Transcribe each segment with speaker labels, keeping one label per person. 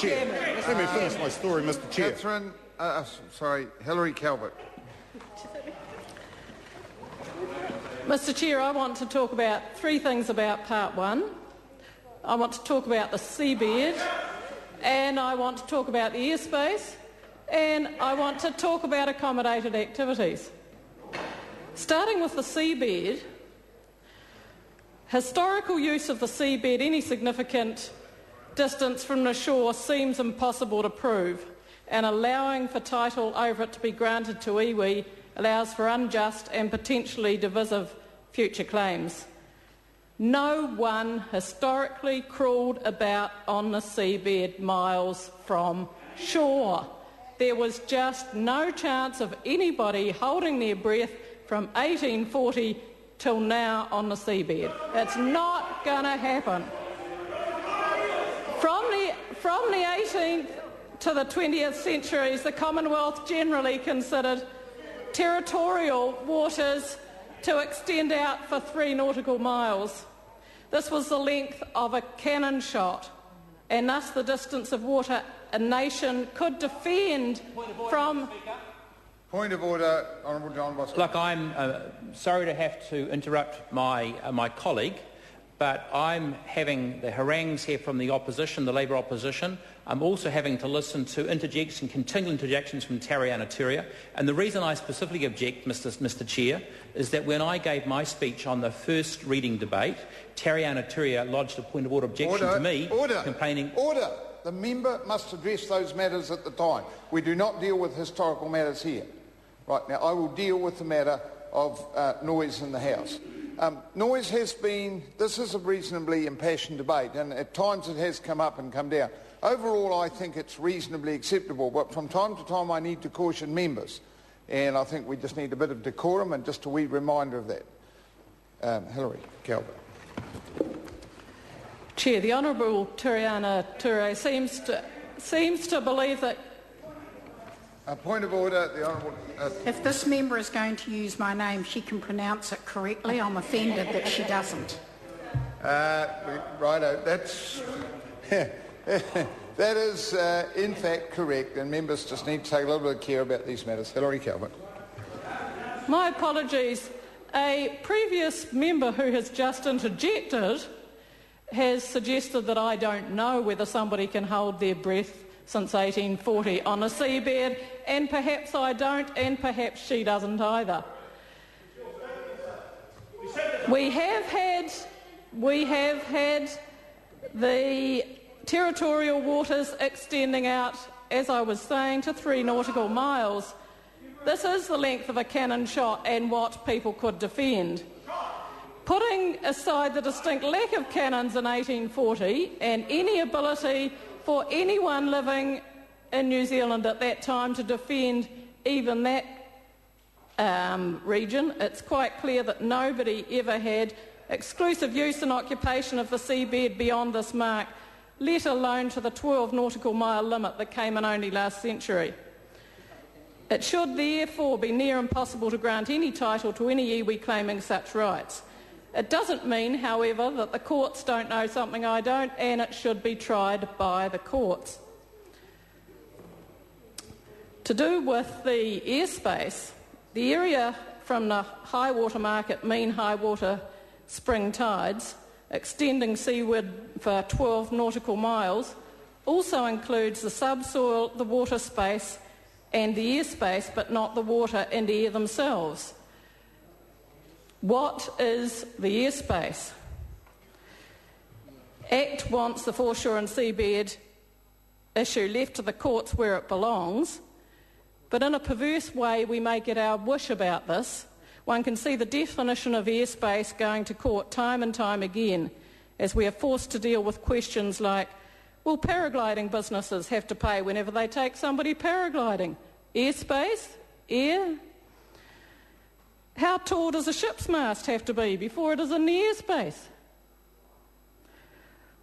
Speaker 1: Chair. Let me finish my story, Mr. Chair.
Speaker 2: Catherine, Hillary Calvert.
Speaker 3: Mr. Chair, I want to talk about three things about Part 1. I want to talk about the seabed, and I want to talk about the airspace, and I want to talk about accommodated activities. Starting with the seabed, historical use of the seabed any significant distance from the shore seems impossible to prove, and allowing for title over it to be granted to iwi allows for unjust and potentially divisive future claims. No one historically crawled about on the seabed miles from shore. There was just no chance of anybody holding their breath from 1840 till now on the seabed. It's not going to happen. From the 18th to the 20th centuries, the Commonwealth generally considered territorial waters to extend out for 3 nautical miles. This was the length of a cannon shot, and thus the distance of water a nation could defend from...
Speaker 2: Point of order, Honourable John Bosco.
Speaker 4: Look, I'm sorry to have to interrupt my colleague, but I'm having the harangues here from the opposition, the Labour opposition. I'm also having to listen to continual interjections from Tariana Turia. And the reason I specifically object, Mr. Chair, is that when I gave my speech on the first reading debate, Tariana Turia lodged a point of order objection to me, complaining...
Speaker 2: Order! The member must address those matters at the time. We do not deal with historical matters here. Right, now I will deal with the matter of noise in the House. Noise has been... This is a reasonably impassioned debate, and at times it has come up and come down. Overall, I think it's reasonably acceptable, but from time to time I need to caution members, and I think we just need a bit of decorum and just a wee reminder of that. Hillary Calvert.
Speaker 3: Chair, the Honourable Tariana Ture seems to believe that...
Speaker 2: A point of order, the Honourable...
Speaker 5: If this member is going to use my name, she can pronounce it correctly. I'm offended that she doesn't.
Speaker 2: Righto, that's... that is, in fact, correct, and members just need to take a little bit of care about these matters. Hillary Calvert.
Speaker 3: My apologies. A previous member who has just interjected has suggested that I don't know whether somebody can hold their breath since 1840 on a seabed, and perhaps I don't, and perhaps she doesn't either. We have had the territorial waters extending out, as I was saying, to 3 nautical miles. This is the length of a cannon shot and what people could defend. Putting aside the distinct lack of cannons in 1840 and any ability for anyone living in New Zealand at that time to defend even that region, it's quite clear that nobody ever had exclusive use and occupation of the seabed beyond this mark, let alone to the 12 nautical mile limit that came in only last century. It should therefore be near impossible to grant any title to any iwi claiming such rights. It doesn't mean, however, that the courts don't know something I don't, and it should be tried by the courts. To do with the airspace, the area from the high water mark at mean high water spring tides, extending seaward for 12 nautical miles, also includes the subsoil, the water space and the airspace, but not the water and air themselves. What is the airspace? Act wants the foreshore and seabed issue left to the courts where it belongs, but in a perverse way we may get our wish about this. One can see the definition of airspace going to court time and time again as we are forced to deal with questions like, will paragliding businesses have to pay whenever they take somebody paragliding? Airspace? Air? How tall does a ship's mast have to be before it is in the airspace?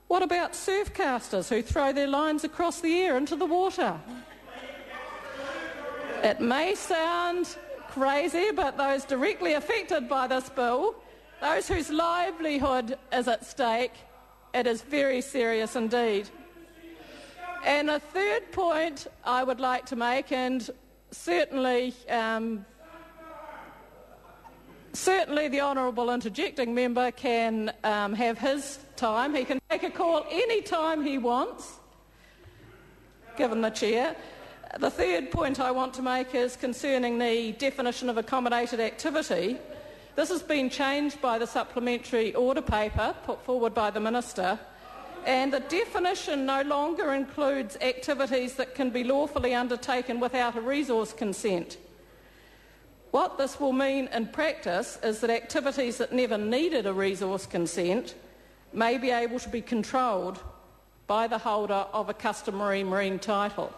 Speaker 3: What about surfcasters who throw their lines across the air into the water? It may sound crazy, but those directly affected by this bill, those whose livelihood is at stake, it is very serious indeed. And a third point I would like to make, and certainly the honourable interjecting member can have his time. He can take a call any time he wants, given the chair. The third point I want to make is concerning the definition of accommodated activity. This has been changed by the supplementary order paper put forward by the Minister, and the definition no longer includes activities that can be lawfully undertaken without a resource consent. What this will mean in practice is that activities that never needed a resource consent may be able to be controlled by the holder of a customary marine title.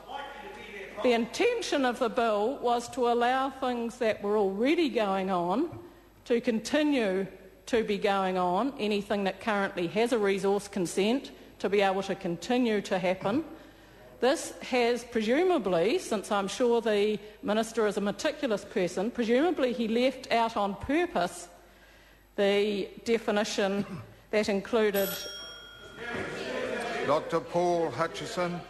Speaker 3: The intention of the bill was to allow things that were already going on to continue to be going on, anything that currently has a resource consent to be able to continue to happen. This has presumably, since I'm sure the Minister is a meticulous person, presumably he left out on purpose the definition that included...
Speaker 2: Dr. Paul Hutchison.